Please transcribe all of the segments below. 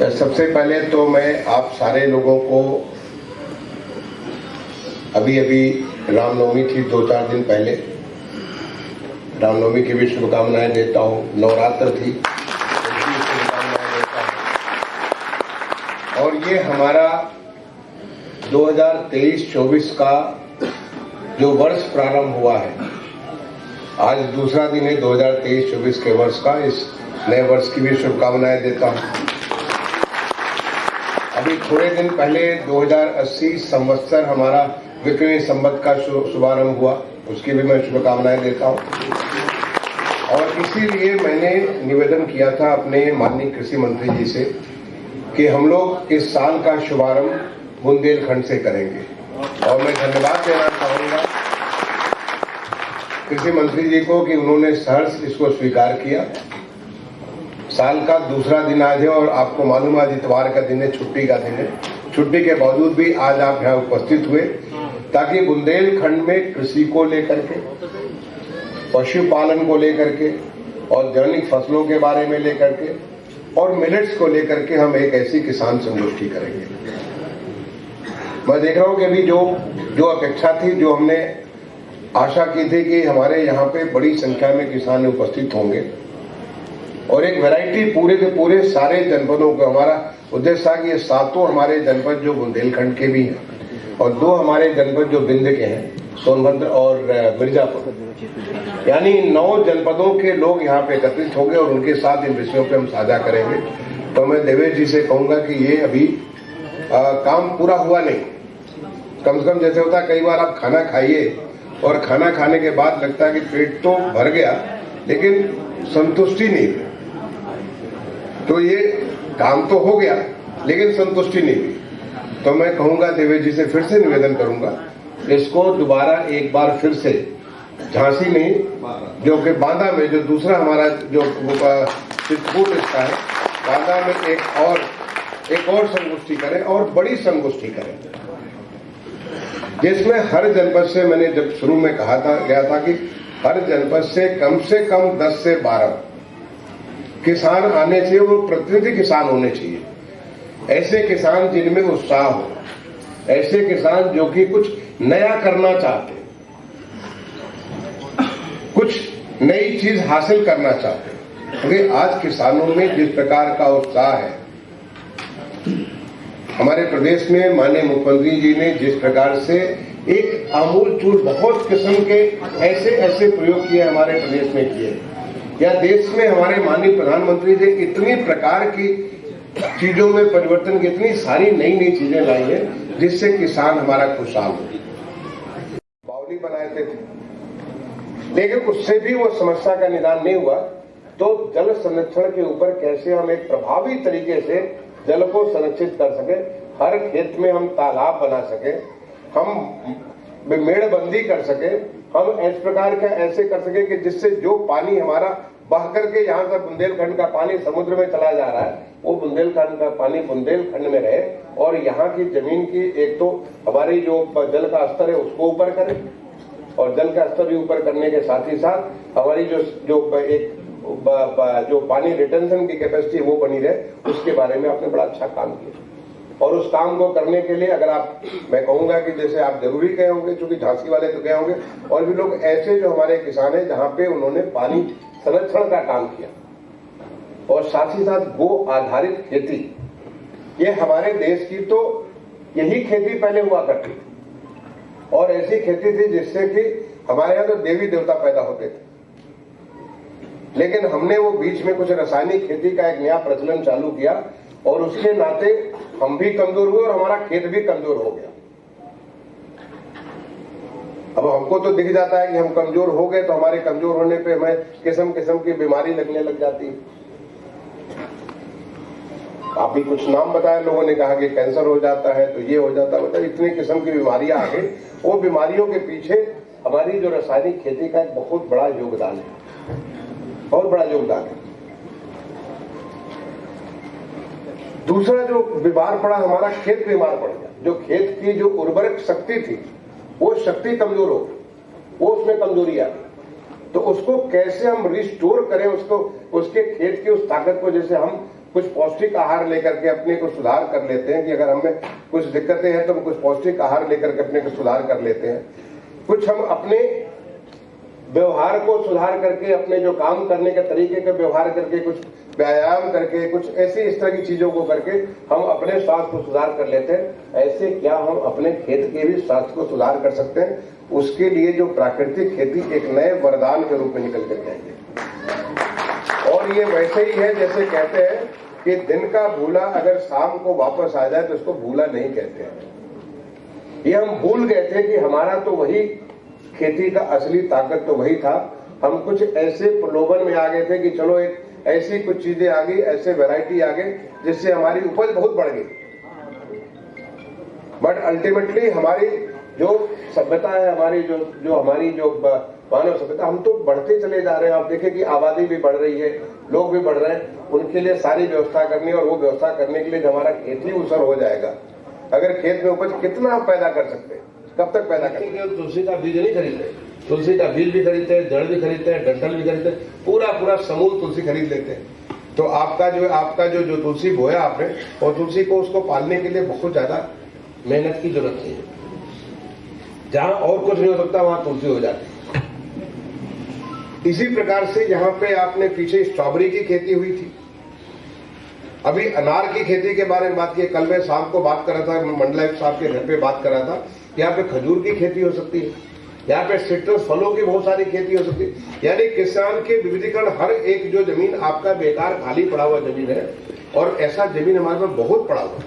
सबसे पहले तो मैं आप सारे लोगों को अभी रामनवमी थी 2-4 दिन पहले, रामनवमी की भी शुभकामनाएं देता हूं। नवरात्र थी, उनकी शुभकामनाएं देता हूं। और ये हमारा 2023-24 का जो वर्ष प्रारंभ हुआ है, आज दूसरा दिन है 2023-24 के वर्ष का। इस नए वर्ष की भी शुभकामनाएं देता हूं। अभी थोड़े दिन पहले 2080 संवत्सर हमारा विक्रमी संवत का शुभारंभ हुआ, उसकी भी मैं शुभकामनाएं देता हूं। और इसीलिए मैंने निवेदन किया था अपने माननीय कृषि मंत्री जी से कि हम लोग इस साल का शुभारंभ बुंदेलखंड से करेंगे। और मैं धन्यवाद देना चाहूंगा कृषि मंत्री जी को कि उन्होंने सहर्ष इसको स्वीकार किया। साल का दूसरा दिन आज है और आपको मालूम है आज इतवार का दिन है, छुट्टी का दिन है। छुट्टी के बावजूद भी आज आप यहाँ उपस्थित हुए ताकि बुंदेलखंड में कृषि को लेकर के, पशुपालन को लेकर के और दैनिक फसलों के बारे में लेकर के और मिलेट्स को लेकर के हम एक ऐसी किसान संगोष्ठी करेंगे। मैं देख रहा हूं कि अभी जो अपेक्षा थी, जो हमने आशा की थी कि हमारे यहाँ पे बड़ी संख्या में किसान उपस्थित होंगे और एक वैरायटी पूरे के पूरे सारे जनपदों को, हमारा उद्देश्य था कि ये 7 हमारे जनपद जो बुंदेलखंड के भी हैं और 2 हमारे जनपद जो बिंद के हैं, सोनभद्र और मिर्जापुर, यानी 9 जनपदों के लोग यहाँ पे एकत्रित होंगे और उनके साथ इन विषयों पे हम साझा करेंगे। तो मैं देवेश जी से कहूंगा कि ये अभी काम पूरा हुआ नहीं। कम से कम जैसे होता है कई बार आप खाना खाइए और खाना खाने के बाद लगता है कि पेट तो भर गया लेकिन संतुष्टि नहीं हुई। तो ये काम तो हो गया लेकिन संतुष्टि नहीं हुई। तो मैं कहूंगा देवेश जी से फिर से निवेदन करूंगा, इसको दोबारा एक बार फिर से झांसी नहीं, जो कि बांदा में जो दूसरा हमारा जो चित्रकूट रिश्ता है, बांदा में एक और संगोष्ठी करें और बड़ी संगोष्ठी करें जिसमें हर जनपद से, मैंने जब शुरू में गया था कि हर जनपद से कम 10 से 12 किसान आने चाहिए। वो प्रतिनिधि किसान होने चाहिए, ऐसे किसान जिनमें उत्साह हो, ऐसे किसान जो कि कुछ नया करना चाहते, कुछ नई चीज हासिल करना चाहते। क्योंकि आज किसानों में जिस प्रकार का उत्साह है, हमारे प्रदेश में माननीय मुख्यमंत्री जी ने जिस प्रकार से एक आमूल चूल बहुत किस्म के ऐसे प्रयोग किए हमारे प्रदेश में किए, या देश में हमारे माननीय प्रधानमंत्री जी इतनी प्रकार की चीजों में परिवर्तन की, इतनी सारी नई चीजें लाई हैं जिससे किसान हमारा खुशहाल हो। बावली बनाए थे लेकिन उससे भी वो समस्या का निदान नहीं हुआ। तो जल संरक्षण के ऊपर कैसे हम एक प्रभावी तरीके से जल को संरक्षित कर सके, हर खेत में हम तालाब बना सके, हम मेड़बंदी कर सके, हम इस प्रकार का ऐसे कर सके कि जिससे जो पानी हमारा बह करके यहाँ से बुंदेलखंड का पानी समुद्र में चला जा रहा है, वो बुंदेलखंड का पानी बुंदेलखंड में रहे और यहाँ की जमीन की एक तो हमारी जो जल का स्तर है उसको ऊपर करें और जल का स्तर भी ऊपर करने के साथ ही साथ हमारी जो पानी रिटेंशन की कैपेसिटी वो बनी रहे, उसके बारे में आपने बड़ा अच्छा काम किया। और उस काम को करने के लिए अगर आप, मैं कहूंगा कि जैसे आप जरूरी गए होंगे, क्योंकि झांसी वाले तो गए होंगे, और भी लोग ऐसे जो हमारे किसान हैं जहां पे उन्होंने पानी संरक्षण का काम किया और साथ ही साथ गो आधारित खेती, ये हमारे देश की तो यही खेती पहले हुआ करती थी और ऐसी खेती थी जिससे कि हमारे यहाँ तो देवी देवता पैदा होते थे। लेकिन हमने वो बीच में कुछ रासायनिक खेती का एक नया प्रचलन चालू किया और उसके नाते हम भी कमजोर हुए और हमारा खेत भी कमजोर हो गया। अब हमको तो दिख जाता है कि हम कमजोर हो गए, तो हमारे कमजोर होने पे हमें किस्म की बीमारी लगने लग जाती है। आप भी कुछ नाम बताए, लोगों ने कहा कि कैंसर हो जाता है, तो ये हो जाता है, मतलब इतनी किस्म की बीमारियां आ गई। वो बीमारियों के पीछे हमारी जो रासायनिक खेती का एक बहुत बड़ा योगदान है, बहुत बड़ा योगदान है। दूसरा जो बीमार पड़ा, हमारा खेत बीमार पड़ गया। जो खेत की जो उर्वरक शक्ति थी, वो शक्ति कमजोर हो गई, वो उसमें कमजोरी आ गई। तो उसको कैसे हम रिस्टोर करें, उसको उसके खेत की उस ताकत को जैसे हम कुछ पौष्टिक आहार लेकर के अपने को सुधार कर लेते हैं कि अगर हमें कुछ दिक्कतें हैं तो हम कुछ पौष्टिक आहार लेकर के अपने को सुधार कर लेते हैं। कुछ हम अपने व्यवहार को सुधार करके, अपने जो काम करने के तरीके का व्यवहार करके, कुछ व्यायाम करके, कुछ ऐसी इस तरह की चीजों को करके हम अपने स्वास्थ्य को सुधार कर लेते हैं। ऐसे क्या हम अपने खेत के भी स्वास्थ्य को सुधार कर सकते हैं? उसके लिए जो प्राकृतिक खेती एक नए वरदान के रूप में निकल कर आएंगे। और ये वैसे ही है जैसे कहते हैं कि दिन का भूला अगर शाम को वापस आ जाए तो उसको भूला नहीं कहते हैं। ये हम भूल गए थे कि हमारा तो वही खेती का असली ताकत तो वही था। हम कुछ ऐसे प्रलोभन में आ गए थे कि चलो एक ऐसी कुछ चीजें आ गई, ऐसे वैरायटी आ गई जिससे हमारी उपज बहुत बढ़ गई। बट अल्टीमेटली हमारी जो सभ्यता है, हमारी जो मानव सभ्यता, हम तो बढ़ते चले जा रहे हैं। आप देखें कि आबादी भी बढ़ रही है, लोग भी बढ़ रहे हैं, उनके लिए सारी व्यवस्था करनी है। और वो व्यवस्था करने के लिए हमारा खेत ही उसर हो जाएगा। अगर खेत में उपज कितना आप पैदा कर सकते हैं, कब तक पैदा करेंगे? तुलसी का बीज नहीं खरीदते, तुलसी का बीज भी खरीदते हैं, जड़ भी खरीदते हैं, डंठल भी खरीदते हैं, पूरा समूल तुलसी खरीद लेते हैं। तो आपका जो तुलसी बोया आपने, और तुलसी को उसको पालने के लिए बहुत ज्यादा मेहनत की जरूरत है। जहां और कुछ नहीं हो सकता वहां तुलसी हो जाती है। इसी प्रकार से यहाँ पे आपने पीछे स्ट्रॉबेरी की खेती हुई थी, अभी अनार की खेती के बारे में बात की। कल मैं शाम को बात कर रहा था, मंडलायुक्त साहब के घर पे बात कर रहा था। यहाँ पे खजूर की खेती हो सकती है, यहाँ पे सिट्रस फलों की बहुत सारी खेती हो सकती है। यानी किसान के विविधीकरण, हर एक जो जमीन आपका बेकार खाली पड़ा हुआ जमीन है, और ऐसा जमीन हमारे पास बहुत पड़ा हुआ है,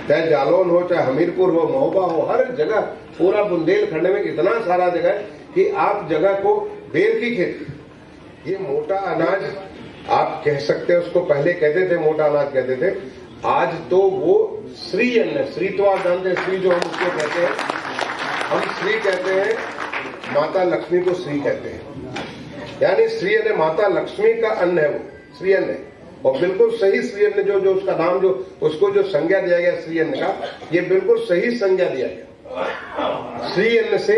चाहे जालौन हो, चाहे हमीरपुर हो, महोबा हो, हर जगह पूरा बुंदेलखंड में इतना सारा जगह है कि आप जगह को बेर की खेती, ये मोटा अनाज आप कह सकते हैं, उसको पहले कहते थे मोटा अनाज कहते थे, आज तो वो श्री अन्न, श्री तो आप जानते हैं, श्री जो हम उसको कहते हैं, हम श्री कहते हैं, माता लक्ष्मी को श्री कहते हैं। यानी श्री अन्न माता लक्ष्मी का अन्न है, वो श्री अन्न है। और बिल्कुल सही श्री अन्न जो उसका नाम, जो उसको जो संज्ञा दिया गया श्री अन्न का, ये बिल्कुल सही संज्ञा दिया गया। श्री अन्न से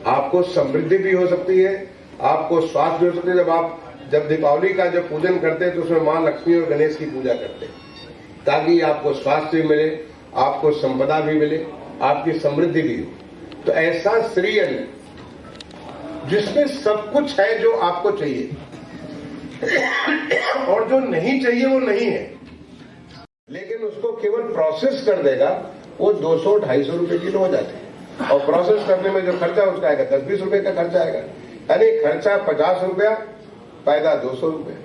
आपको समृद्धि भी हो सकती है, आपको स्वास्थ्य भी हो सकती है। जब दीपावली का जब पूजन करते हैं तो उसमें मां लक्ष्मी और गणेश की पूजा करते हैं, ताकि आपको स्वास्थ्य भी मिले, आपको संपदा भी मिले, आपकी समृद्धि भी हो। तो ऐसा श्री अन्न जिसमें सब कुछ है जो आपको चाहिए, और जो नहीं चाहिए वो नहीं है, लेकिन उसको केवल प्रोसेस कर देगा, वो 200-250 रुपए किलो हो जाते हैं। और प्रोसेस करने में जो खर्चा उसका आएगा 10-20 रुपए का खर्चा आएगा। यानी खर्चा 50 रुपया, फायदा 200 रुपये।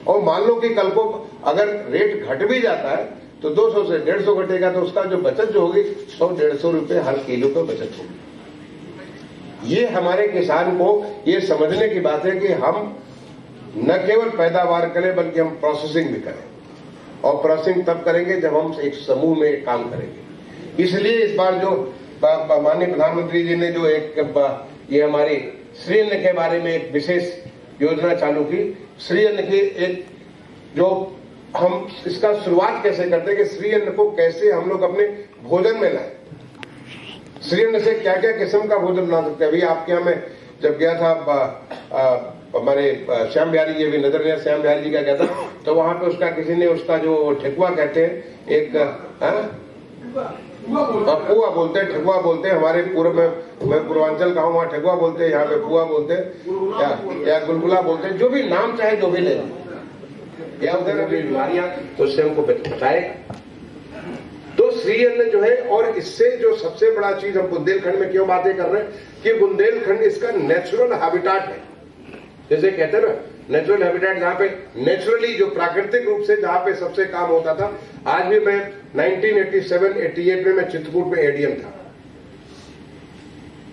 और मान लो कि कल को अगर रेट घट भी जाता है तो 200 से 150 घटेगा, तो उसका जो बचत जो होगी 100-150 रुपये हर किलो का बचत होगी। ये हमारे किसान को ये समझने की बात है कि हम न केवल पैदावार करें बल्कि हम प्रोसेसिंग भी करें, और प्रोसेसिंग तब करेंगे जब हम एक समूह में काम करेंगे। इसलिए इस बार जो माननीय प्रधानमंत्री जी ने जो ये हमारी श्री अन्न के बारे में एक विशेष योजना चालू की, श्री अन्न की एक जो हम इसका शुरुआत कैसे करते हैं कि श्री अन्न को कैसे हम लोग अपने भोजन में लाए, श्री अन्न से क्या क्या किस्म का भोजन बना सकते हैं। अभी आपके यहाँ मैं जब गया था, हमारे श्याम बिहारी जी भी नजर आया, श्याम बिहारी जी का गया था, तो वहां पे उसका किसी ने उसका जो ठेकुआ कहते हैं, एक पुआ बोलते हैं, ठेकुआ बोलते हैं। हमारे पूर्व में, मैं पूर्वांचल का हूँ, वहाँ ठेकुआ बोलते हैं, यहाँ पे पुआ बोलते हैं, या गुलगुला बोलते हैं, जो भी नाम चाहे जो भी ले, या उधर बीमारियां तो उससे हमको बचाए। तो श्री अन्न जो है, और इससे जो सबसे बड़ा चीज हम बुंदेलखंड में क्यों बातें कर रहे हैं कि बुंदेलखंड इसका नेचुरल हैबिटेट है। जैसे कहते हैं ना, नेचुरल हैबिटेट, जहां पे नेचुरली जो प्राकृतिक रूप से जहां पे सबसे काम होता था। आज भी मैं 1987-88 में मैं चित्रकूट में एडीएम था।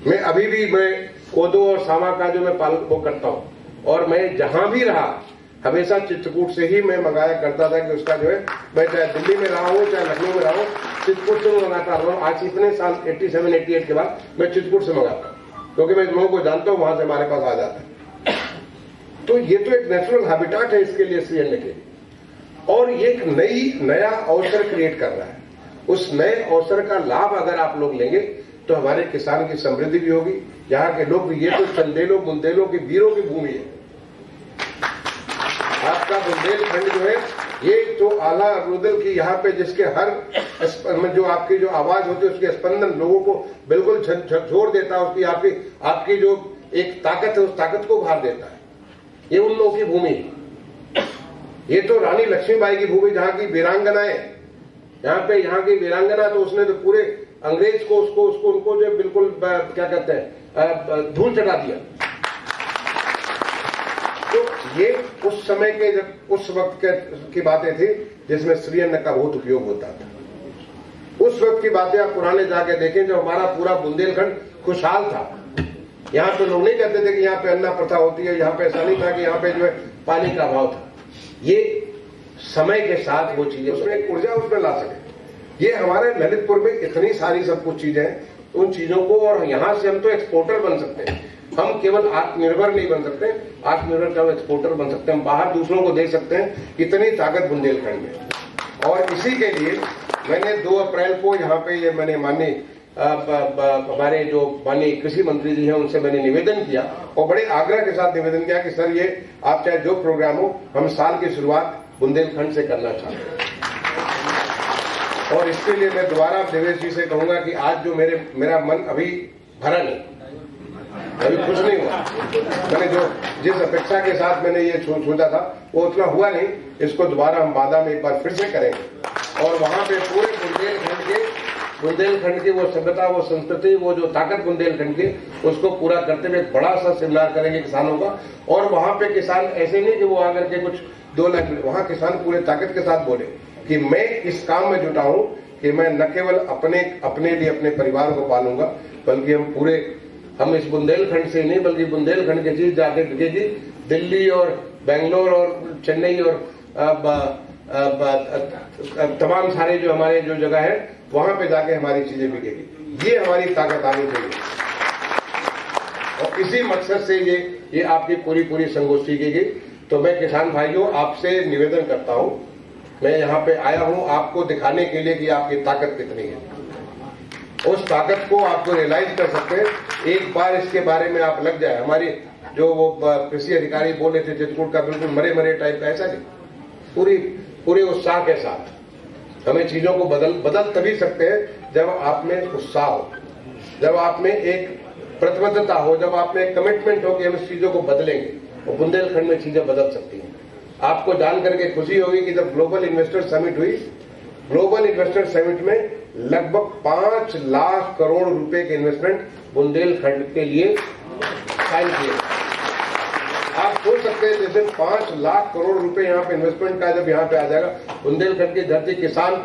मैं अभी भी मैं कोदो और सावा का जो मैं पालन वो करता हूं, और मैं जहां भी रहा हमेशा चित्रकूट से ही मैं मंगाया करता था कि उसका जो है, मैं चाहे दिल्ली में रहा हूं चाहे लखनऊ में रहा हूं, चित्रकूट से मंगाता रहा हूं। आज इतने साल 87-88 के बाद मैं चित्रकूट से मंगाता हूं, क्योंकि मैं लोगों को जानता हूं, वहां से हमारे पास आ जाता है। तो ये तो एक नेचुरल हैबिटेट है इसके लिए, श्री अन्न के लिए, और ये एक नया अवसर क्रिएट कर रहा है। उस नए अवसर का लाभ अगर आप लोग लेंगे तो हमारे किसान की समृद्धि भी होगी। यहाँ के लोग भी, ये तो चंदेलों बुंदेलों की वीरों की भूमि है। आपका बुंदेलखंड जो है, ये जो आला अरुदल की यहाँ पे जिसके हर जो आपकी जो आवाज होती है उसके स्पंदन लोगों को बिल्कुल झकझोर देता है, उसकी आपकी जो एक ताकत है उस ताकत को उभार देता है। ये उन लोगों की भूमि है। ये तो रानी लक्ष्मीबाई की भूमि, जहाँ की वीरांगनाएं, यहाँ की वीरांगना, तो उसने तो पूरे अंग्रेज को उनको जो बिल्कुल क्या कहते हैं धूल चटा दिया। तो ये उस समय के जब उस वक्त की बातें थी जिसमें स्त्री अन्न का बहुत उपयोग होता था। उस वक्त की बातें आप पुराने जाके देखें, जब हमारा पूरा बुंदेलखंड खुशहाल था। यहाँ पे लोग नहीं कहते थे कि यहाँ पे अन्ना प्रथा होती है, यहाँ पे ऐसा नहीं था कि यहाँ पे जो है पानी का अभाव था। ये समय के साथ वो चीजें, उसमें एक ऊर्जा उसमें ला सके। ये हमारे ललितपुर में इतनी सारी सब कुछ चीजें हैं, उन चीजों को, और यहां से हम तो एक्सपोर्टर बन सकते हैं। हम केवल आत्मनिर्भर नहीं बन सकते, आत्मनिर्भर केवल एक्सपोर्टर बन सकते हैं। हम बाहर दूसरों को दे सकते हैं, इतनी ताकत बुंदेलखंड में। और इसी के लिए मैंने 2 अप्रैल को यहाँ पे ये मैंने माननीय हमारे जो माननीय कृषि मंत्री जी हैं उनसे मैंने निवेदन किया, और बड़े आग्रह के साथ निवेदन किया कि सर, ये आप चाहे जो प्रोग्राम हो, हम साल की शुरुआत बुंदेलखंड से करना चाहते हैं। और इसके लिए मैं दोबारा देवेश जी से कहूंगा कि आज जो मेरा मन अभी भरा नहीं, अभी खुश नहीं हुआ। मैंने जो जिस अपेक्षा के साथ मैंने ये सोचा था वो उतना हुआ नहीं। इसको दोबारा हम बादा में एक बार फिर से करेंगे, और वहां पे पूरे बुंदेलखंड की वो सभ्यता, वो संस्कृति, वो जो ताकत बुंदेलखंड की, उसको पूरा करते हुए एक बड़ा सा सेमिनार करेंगे किसानों का। और वहां पे किसान ऐसे नहीं कि वो आकर के कुछ 2 लाख, वहां किसान पूरे ताकत के साथ बोले कि मैं इस काम में जुटा हूं कि मैं न केवल अपने लिए अपने परिवार को पालूंगा, बल्कि हम इस बुंदेलखंड से नहीं, बल्कि बुंदेलखंड की चीज जाके बिकेगी दिल्ली और बेंगलोर और चेन्नई और तमाम सारे जो हमारे जो जगह है वहां पे जाके हमारी चीजें बिकेगी। ये हमारी ताकत आनी चाहिए, और इसी मकसद से ये आपकी पूरी संगोष्ठी की गई। तो मैं किसान भाइयों आपसे निवेदन करता हूं, मैं यहाँ पे आया हूं आपको दिखाने के लिए कि आपकी ताकत कितनी है। उस ताकत को आपको रियलाइज कर सकते हैं एक बार इसके बारे में आप लग जाए। हमारी जो वो कृषि अधिकारी बोल रहे थे चित्रकूट का, बिल्कुल मरे टाइप का, ऐसा नहीं, पूरे उत्साह के साथ हमें चीजों को बदल तभी सकते हैं जब आप में उत्साह हो, जब आप में एक प्रतिबद्धता हो, जब आप में एक कमिटमेंट हो कि हम इस चीजों को बदलेंगे। और बुंदेलखंड में चीजें बदल सकती हैं। आपको जानकर के खुशी होगी कि जब ग्लोबल इन्वेस्टर समिट हुई, ग्लोबल इन्वेस्टर समिट में लगभग 5 लाख करोड़ रुपए के इन्वेस्टमेंट बुंदेलखंड के लिए साइन किए। आप सोच सकते हैं जैसे 5 लाख करोड़ रुपए यहाँ पे इन्वेस्टमेंट का जब यहाँ पे आ जाएगा, बुंदेलखंड की धरती किसान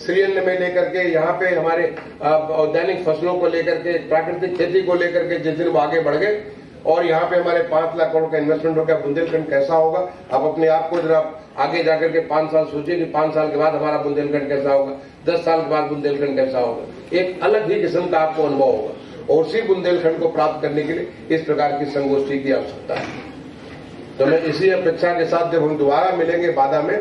श्री अन्न में लेकर के, यहाँ पे हमारे औद्यानिक फसलों को लेकर के, प्राकृतिक खेती को लेकर के जिस दिन वो आगे बढ़ गए, और यहाँ पे हमारे 5 लाख करोड़ का इन्वेस्टमेंट हो गया, बुंदेलखंड कैसा होगा। आप अपने आप को जरा आगे जाकर के 5 साल सोचिए कि 5 साल के बाद हमारा बुंदेलखंड कैसा होगा, 10 साल के बाद बुंदेलखंड कैसा होगा। एक अलग ही किस्म का आपको अनुभव होगा, और उसी बुंदेलखंड को प्राप्त करने के लिए इस प्रकार की संगोष्ठी की आवश्यकता है। तो मैं इसी अपेक्षा के साथ जब हम दोबारा मिलेंगे बादा में,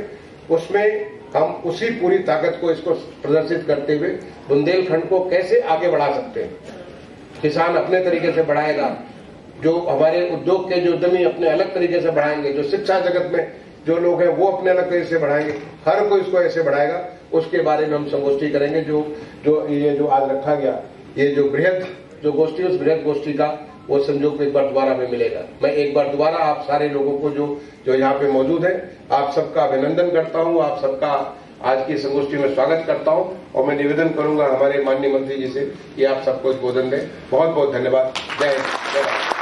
उसमें हम उसी पूरी ताकत को इसको प्रदर्शित करते हुए बुंदेलखंड को कैसे आगे बढ़ा सकते हैं। किसान अपने तरीके से बढ़ाएगा, जो हमारे उद्योग के जो उद्यमी अपने अलग तरीके से बढ़ाएंगे, जो शिक्षा जगत में जो लोग हैं वो अपने अलग तरीके से बढ़ाएंगे, हर कोई इसको ऐसे बढ़ाएगा। उसके बारे में हम संगोष्ठी करेंगे। जो आज रखा गया, ये जो बृहद जो गोष्ठी, उस बृहद गोष्ठी का वो संयोग एक बार दोबारा में मिलेगा। मैं एक बार दोबारा आप सारे लोगों को जो यहाँ पे मौजूद है, आप सबका अभिनंदन करता हूँ, आप सबका आज की संगोष्ठी में स्वागत करता हूँ, और मैं निवेदन करूंगा हमारे माननीय मंत्री जी से कि आप सबको उद्बोधन दें। बहुत बहुत धन्यवाद। जय हिंद, जय भारत।